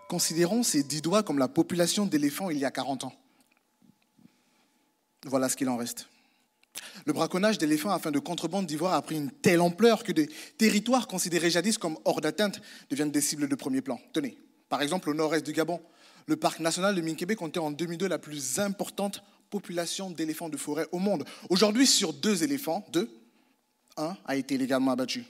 Considérons ces 10 doigts comme la population d'éléphants il y a 40 ans. Voilà ce qu'il en reste. Le braconnage d'éléphants afin de contrebande d'ivoire a pris une telle ampleur que des territoires considérés jadis comme hors d'atteinte deviennent des cibles de premier plan. Tenez, par exemple au nord-est du Gabon, le parc national de Minkébé comptait en 2002 la plus importante population d'éléphants de forêt au monde. Aujourd'hui, sur 2 éléphants, 1 a été illégalement abattu.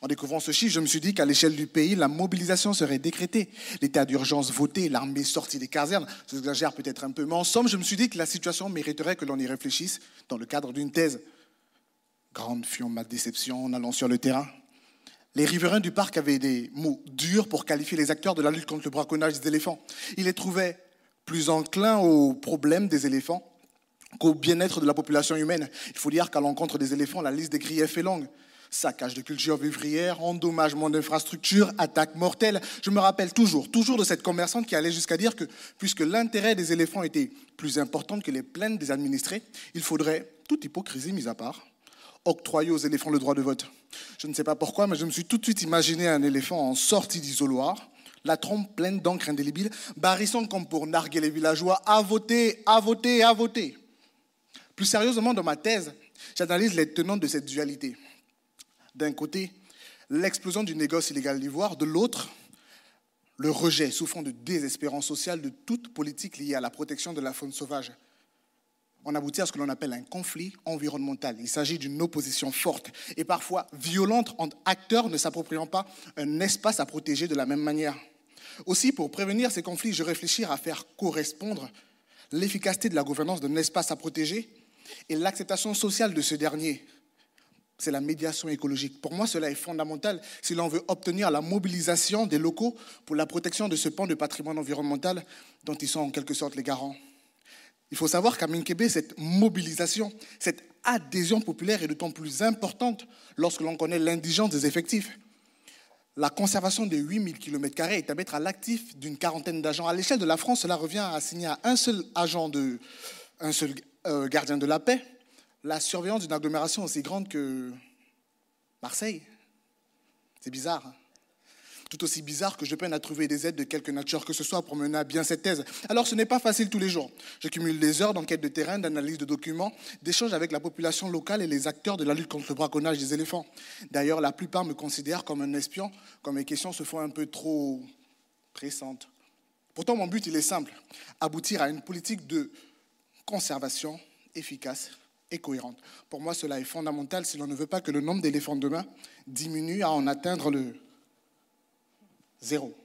En découvrant ce chiffre, je me suis dit qu'à l'échelle du pays, la mobilisation serait décrétée. L'état d'urgence voté, l'armée sortie des casernes, j'exagère peut-être un peu, mais en somme, je me suis dit que la situation mériterait que l'on y réfléchisse dans le cadre d'une thèse. Grande fut ma déception en allant sur le terrain. Les riverains du parc avaient des mots durs pour qualifier les acteurs de la lutte contre le braconnage des éléphants. Ils les trouvaient plus enclins aux problèmes des éléphants qu'au bien-être de la population humaine. Il faut dire qu'à l'encontre des éléphants, la liste des griefs est longue. Saccage de cultures vivrières, endommagement d'infrastructures, attaques mortelles. Je me rappelle toujours de cette commerçante qui allait jusqu'à dire que, puisque l'intérêt des éléphants était plus important que les plaintes des administrés, il faudrait, toute hypocrisie mise à part, octroyer aux éléphants le droit de vote. Je ne sais pas pourquoi, mais je me suis tout de suite imaginé un éléphant en sortie d'isoloir, la trompe pleine d'encre indélébile, barrissant comme pour narguer les villageois à voter, à voter, à voter. Plus sérieusement, dans ma thèse, j'analyse les tenants de cette dualité. D'un côté, l'explosion du négoce illégal d'ivoire, de l'autre, le rejet sous fond de désespérance sociale de toute politique liée à la protection de la faune sauvage. On aboutit à ce que l'on appelle un conflit environnemental. Il s'agit d'une opposition forte et parfois violente entre acteurs ne s'appropriant pas un espace à protéger de la même manière. Aussi, pour prévenir ces conflits, je réfléchis à faire correspondre l'efficacité de la gouvernance d'un espace à protéger et l'acceptation sociale de ce dernier. C'est la médiation écologique. Pour moi, cela est fondamental si l'on veut obtenir la mobilisation des locaux pour la protection de ce pan de patrimoine environnemental dont ils sont en quelque sorte les garants. Il faut savoir qu'à Minkébé, cette mobilisation, cette adhésion populaire est d'autant plus importante lorsque l'on connaît l'indigence des effectifs. La conservation de 8000 km² est à mettre à l'actif d'une quarantaine d'agents. À l'échelle de la France, cela revient à assigner à un seul gardien de la paix la surveillance d'une agglomération aussi grande que Marseille. C'est bizarre. Tout aussi bizarre que je peine à trouver des aides de quelque nature que ce soit pour mener à bien cette thèse. Alors ce n'est pas facile tous les jours. Je cumule des heures d'enquête de terrain, d'analyse de documents, d'échanges avec la population locale et les acteurs de la lutte contre le braconnage des éléphants. D'ailleurs, la plupart me considèrent comme un espion, quand mes questions se font un peu trop pressantes. Pourtant, mon but, il est simple. Aboutir à une politique de conservation efficace et cohérente. Pour moi, cela est fondamental si l'on ne veut pas que le nombre d'éléphants de demain diminue à en atteindre le 0.